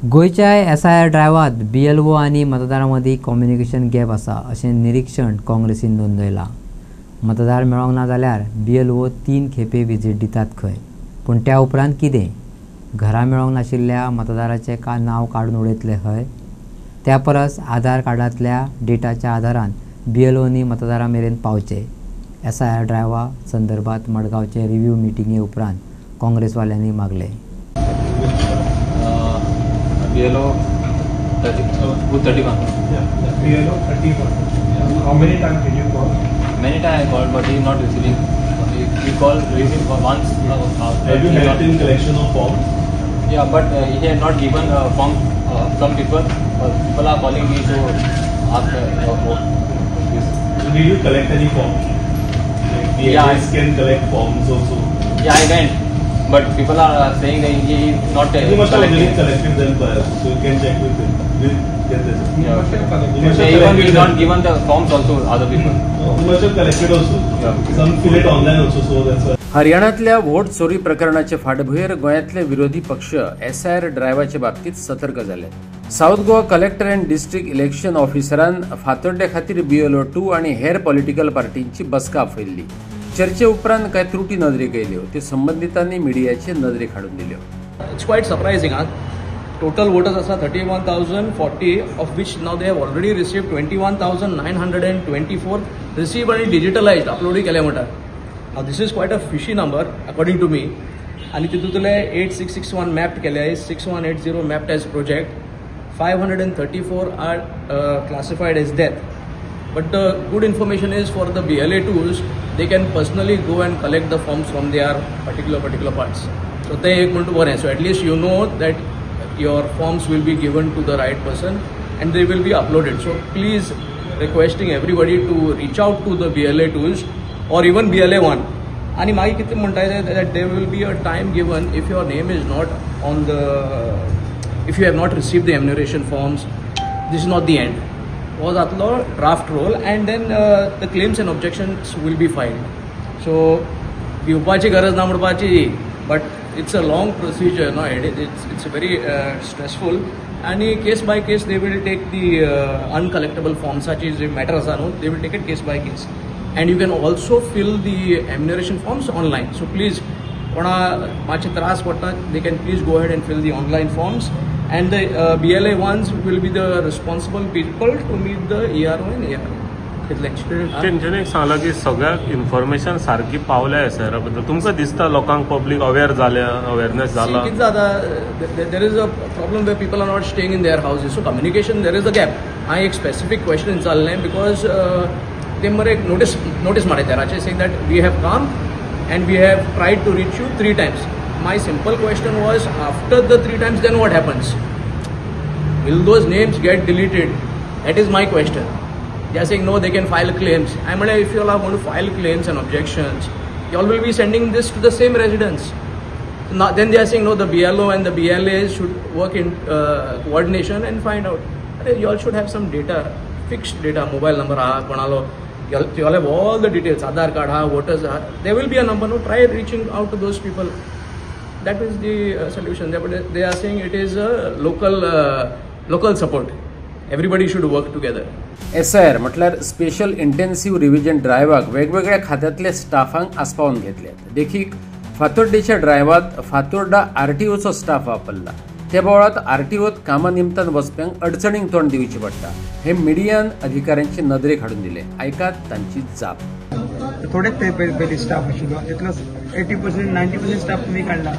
गोयच्या SIR ड्रायव्हात BLO आनी मतदारां मदीं communication gap आसा अशें निरीक्षण काँग्रेसीन नोंदयलां। मतदार मेळोंक ना जाल्यार BLO 3 खेपे विजीट दितात खंय, पूण त्या उपरांत कितें? घरा मेळोंक नाशिल्ल्या मतदाराचें नांव काडून उडयतले हय? त्या परस आधार कार्डांतल्या डेटाच्या आधारान BLOनी मतदारां मेरेन पावचे। SIR ड्रायव्हा संदर्भात मडगांवचे रिव्ह्यू मिटिंगे उपरांत काँग्रेसवाल्यांनी मागले। BLO 31. Yeah, BLO 31. Yeah. How many times did you call? Many times I called, but he is not receiving. He called once. Have you helped in collection of forms? Yeah, but he had not given form. Some people are calling me to ask this. So did you collect any forms? Like DHS can collect forms also. Yeah, I went. But people are saying that he is not You must have already collected them prior, so you can check with him. We'll get this. Yeah. You must have Even he collected not them. given the forms also other people. You must have collected also. Yeah. Some fill it online also, so that's why. हरियाणातल्या vote चोरी प्रकरणाचे फाटभुंयेर गोंयांतले विरोधी पक्ष SIR ड्रायव्हाचे बाबतीत सतर्क जाले। South Goa collector and district election ऑफिसरान फातोड्डे खातीर BLO 2 आनी हेर पॉलिटिकल पार्टींची बसका आपयल्ली। चर्चे उपरांत कांय त्रुटी नदरेक येयल्यो, ते संबंधितांनी मिडियाचे नदरेक हाडून दिल्यो। It's quite surprising. Total voters are 31,040, of which now they have already received 21,924 received and digitalized, uploaded केले म्हणटा। Now this is quite a fishy number according to me. आणि तितूंतले 8661 mapped केले, 6180 mapped as project, 534 are classified as death. But the good information is for the BLA tools, they can personally go and collect the forms from their particular parts. So they एक म्हणतो बरें. So at least you know that your forms will be given to the right person and they will be uploaded. So please requesting everybody to reach out to the BLA tools or even BLA 1. आणि मागीर कितें म्हणटाय that there will be a time given if your name is not on the, if you have not received the enumeration forms, this is not the end. Was atlo draft roll and then the claims and objections will be filed. So भिवपाची गरज ना म्हणपाची, but it's a long procedure, no? It's very stressful. And case by case they will take the uncollectable forms, such as matter asa no, they will take it case by case. And you can also fill the enumeration forms online. So please, kona machi tras patta, they can please go ahead and fill the online forms. And the BLA ones will be the responsible people to meet the ERO and ARO. तेंच्यांनी सांगलां की सगळ्याक information सारकी पावल्या SIR बद्दल। तुमकां दिसता लोकांक पब्लीक अवेअर जाल्या, अवेअरनेस जाला? कितें जाता, there is a problem where people are not staying in their houses. So communication, there is a gap. हांवें एक स्पेसिफीक क्वेश्चन विचारलें because ते मरे एक notice मारयताराचेर saying that we have come and we have tried to reach you 3 times. My simple question was, after the 3 times, then what happens? Will those names get deleted? That is my question. They are saying no, they can file claims. I mean, if you all are going to file claims and objections, you all will be sending this to the same residents. Now, then they are saying no, the BLO and the BLA should work in coordination and find out. You all should have some data, fixed data, mobile number, konalo. You all have all the details, Aadhaar card, voters. There will be a number. No, try reaching out to those people. That is the solution. They are saying it is a local support. Everybody should work together. SIR म्हटल्यार special intensive revision ड्रायव्हाक वेगवेगळ्या खात्यांतले स्टाफांक आस्पावून घेतल्यात। देखीक फातोड्डेच्या ड्रायव्हात Fatorda RTOचो staff वापरला। त्या बोळात RTOत कामा निमतान वचप्यांक अडचणींक तोंड दिवचें पडटा। हे मिडियान अधिकाऱ्यांचे नदरेक हाडून दिले। ऐकात तांची जाप। थोडेच पयली स्टाफ आशिल्लो, तितलो 80% 90% स्टाफ तुमी काडला।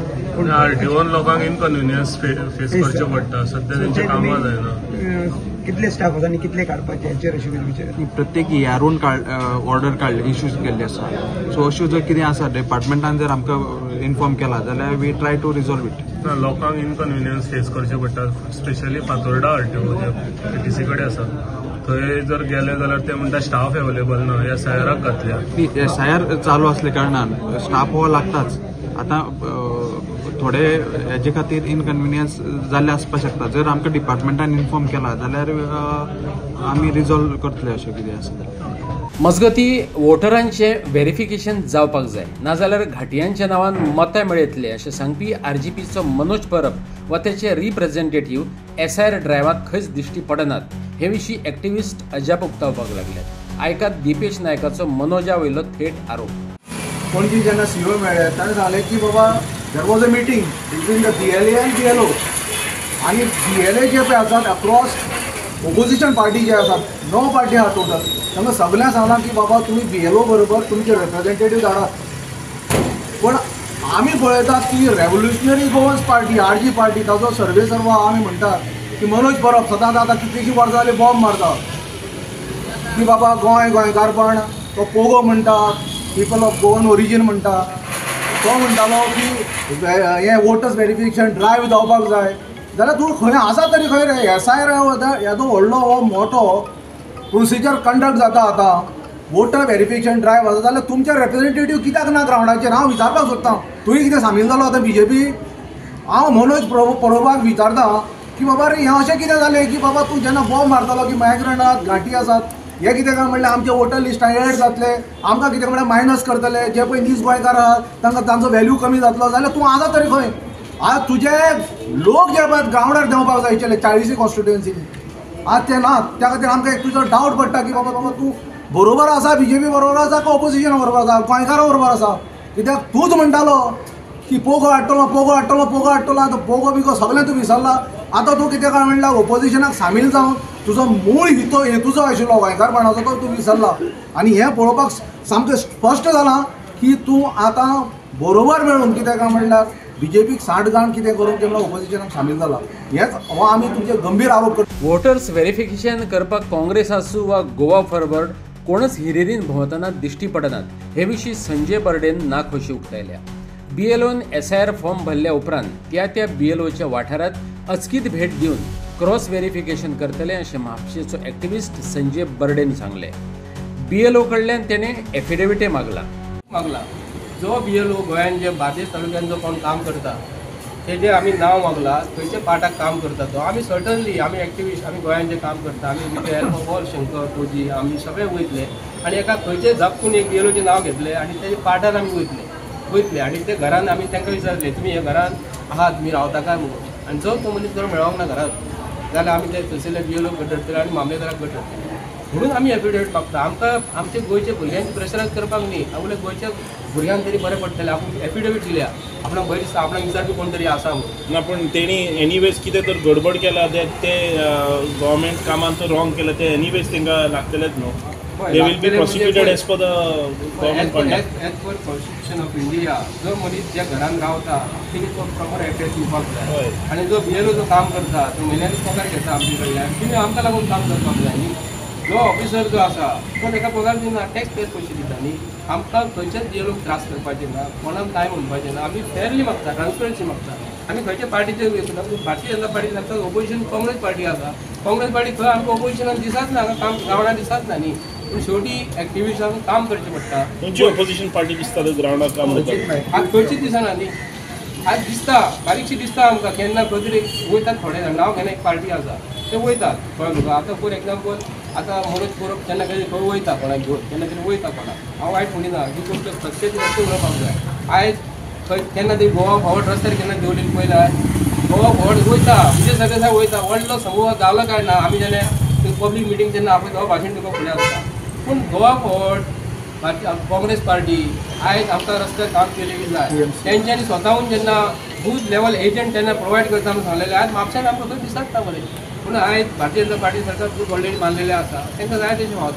RTOन लोकांक इनकन्विनियन्स फेस करचे पडटा, सध्या तेंचे कामां जायना। कितले स्टाफ आसा आनी कितले काडपाचे हेचेर अशें विचार प्रत्येक EROन ऑर्डर काडले, इश्यूज केल्ले आसा। सो अश्यो जर कितें आसा डिपार्टमेंटान जर आमकां इन्फॉर्म केला जाल्यार we try to resolve it. लोकांक इनकन्विनियन्स फेस करचे पडटा, स्पेशली फातोर्डा RTO जे PTC कडेन आसा, थंय जर गेले जाल्यार ते म्हणटा स्टाफ अवेलेबल ना, SIRाक घातल्या। SIR चालू असले कारणान स्टाफ हो लागताच। आतां थोडे हेजे खातीर इनकन्विनियन्स जाल्ले आसपाक शकता। जर आमकां डिपार्टमेंटान इन्फॉर्म केला जाल्यार आमी रिजॉल्व करतले अशें कितें आसा। मजगती वोटरांचे व्हेरिफिकेशन जावपाक जाय, नाजाल्यार घाटियांच्या नांवान मतां मेळयतले अशें सांगपी आरजीपीचो मनोज परब वा तेचे रिप्रेझेंटेटिव्ह एसआयआर ड्रायव्हाक खंयच दिश्टी पडनात हे विशीं एक्टिव्हिस्ट अजाप उक्तावपाक लागल्यात. आयकात दीपेश नायकाचो मनोजा वयलो थेट आरोप. पणजी जेन्ना सीओ मेळ्ळे ताणें सांगलें की बाबा there was a meeting between the BLA end BLO आनी BLA जे पळय आसात अक्रॉस ओपोजिशन पार्टी जे आसात 9 पार्टी आहा टोटल, तांकां सगळ्यांक सांगलां की बाबा तुमी BLO बरोबर तुमचे रिप्रेझेंटेटिव्ह धाडात. पण आमी पळयतात की revolutionary Goans party RG party ताजो सर्वे सर्वा आमी म्हणटात की मनोज परब सदांच आतां कितलींशीं वर्सां जालीं बॉम्ब मारता की बाबा गोंयकारपण तो पोगो म्हणटा, पीपल ऑफ गोवन ओरिजीन म्हणटा. तो म्हणटालो की हे वोटर्स व्हेरिफिकेशन ड्रायव्ह जावपाक जाय, जाल्यार तूं खंय आसा तरी खंय रे. SIR येदो व्हडलो हो मोठो प्रोसिजर कंडक्ट जाता आतां, वोटर व्हेरिफिकेशन ड्रायव्ह आसा जाल्यार तुमचे रिप्रेझेंटेटिव्ह कित्याक ना ग्रावंडाचेर? हांव विचारपाक सोदतां तुवें कितें सामील जालो आतां BJP? हांव मनोज परोबाक विचारतां की बाबा रे हें अशें कितें जालें की बाबा तूं जेन्ना बॉम्ब मारतालो की मायग्रंट आहात, घाटी आसात, हे कितें काय म्हणलें आमचे वोटर लिस्टान एड जातले, आमकां कितें म्हणल्यार मायनस करतले, जे पळय नीज गोंयकार आहात तांकां तांचो व्हॅल्यू कमी जातलो. जाल्यार तूं आसा तरी खंय? आज तुजे लोक जे पळय ग्रावंडार देंवपाक जाय आशिल्ले 40 कॉन्स्टिट्युएन्सीनी, आज ते नात. त्या खातीर आमकां एक तुजो डावट पडटा की बाबा तूं बरोबर आसा, BJP बरोबर आसा का ऑपोजिशना बरोबर आसा, गोंयकारा बरोबर आसा? कित्याक तूंच म्हणटालो की पोगो हाडटलो. आतां पोगो बिगो सगळें तूं विसरला. आतां तूं कितें काय म्हणल्यार ऑपोजिशनाक सामील जावन तुजो मूळ हेतूचो आशिल्लो गोंयकारपणाचो तो तूं विसरला. आनी हें पळोवपाक सामकें स्पश्ट जालां की तूं आतां बरोबर मेळून कितें काय म्हणल्यार BJPक सांठगांठ कितें करून केन्ना ऑपोजिशनाक सामील जाला. हेच हो आमी तुमचे गंभीर आरोप करता. वोटर्स व्हेरिफिकेशन करपाक काँग्रेस आसूं वा गोवा फॉरवर्ड कोणच हिरिरीन भोंवतना दिश्टी पडनात हे विशीं संजय बर्डेन नाखुशी उक्तायल्या. BLOन SIR फॉर्म भरल्या उपरांत त्या BLOच्या वाठारात अचकीत भेट दिवन क्रॉस व्हेरिफिकेशन करतले अशें म्हापशेचो एक्टिव्हिस्ट संजय बर्डेन सांगले. BLO कडल्यान तेणें एफिडेविटय मागला. जो BLO गोंयान जे बार्देस तालुक्यान जो कोण काम करता तेजेर आमी नांव मागला, खंयच्या पार्टाक काम करता तो. आमी सर्टनली आमी एक्टिव्हिस्ट आमी गोंयान जे काम करता आमी with help of all Shankar कोजी आमी सगळे वयतले आनी एका खंयचे झपकून एक BLOचें नांव घेतलें आनी तेजे पार्टार आमी वयतले आनी ते घरान आमी तांकां विचारलें तुमी हे घरान आहात, तुमी रावता काय म्हणून. आनी जो तो मनीस जर मेळोंक ना घरात जाल्यार आमी ते तहसिल्या BLO घडटले आनी मामलेदाराक घडटले म्हणून आमी एफिडेविट मागता. आमकां आमच्या गोंयच्या भुरग्यांची प्रेशरायज करपाक न्ही, आपल्या गोंयच्या भुरग्यांक तरी बरें पडटलें. आपूण एफिडेविट दिल्या, आपणाक भंय दिसता आपणाक विचारपी कोण तरी आसा म्हणून. ना पण तेणी एनीवेज कितें तर गडबड केला ते गव्हर्मेंट कामान तो रॉंग केला ते एनीवेज तांकां लागतलेच न्हू. They will be prosecuted as per the government conduct. As per constitution of India जो मनीस ज्या घरान रावता तेणी तो प्रॉपर एड्रेस दिवपाक जाय. आनी जो BLO जो काम करता तो म्हयन्यानी पगार घेता आमचे कडल्यान, तुमी आमकां लागून काम करपाक जाय न्ही. जो ऑफिसर जो आसा तो ताका पगार दिना, टॅक्स पेर पयशे दिता न्ही. आमकां खंयच्याच BLOक त्रास करपाचे ना, कोणाक काय म्हणपाचें ना. आमी फेरली मागता, ट्रान्सपरन्सी मागता. आमी खंयच्या पार्टीचेर वयतना भारतीय जनता पार्टी सांगता ऑपोजिशन काँग्रेस पार्टी आसा, काँग्रेस पार्टी खंय आमकां ऑपोजिशनाक दिसाच ना, काम ग्रावंडार दिसाच ना न्ही. पूण शेवटी एक्टिव्हिस्टांक काम करचें पडटा. खंयची ऑपोजिशन पार्टी दिसता ग्रावंडार काम करता? आज खंयचीच दिसना न्ही. आज दिसता बारीकशी दिसता आमकां केन्ना खंय तरी वयतात थोडे जाण. नांव घेना एक पार्टी आसा ते वयतात कळ्ळें तुका. आतां फॉर एग्जाम्पल आतां मनोज परब केन्ना खंय वयता कोणाक घेवन, केन्ना तरी वयता कोणाक. हांव वायट म्हणिना की तुमच्या सत्याची रस्ते उलोवपाक जाय. आयज खंय केन्ना तरी गोवा फॉवर्ड रस्त्यार केन्ना देंवलेली पळयल्यार गोवा फॉवर्ड वयता म्हणजे सगळे वयता. व्हडलो समूह जालो काय ना. आमी जेन्ना पब्लीक मिटींग जेन्ना आपयता भाशण दिवपाक फुडें आसता. पूण गोवा फॉवर्ड काँग्रेस पार्टी आयज आमकां रस्त्यार काम केलेली जाय. तेंच्यांनी स्वताहून जेन्ना बूथ लेवल एजंट तेन्ना प्रोवायड करता म्हणून सांगलेलें आयज म्हापशान आमकां खंय दिसता बरें. पूण आयज भारतीय जनता पार्टी सरकार खूब ऑलरेडी मानलेलें आसा, तांकां जाय तशें व्हांवता.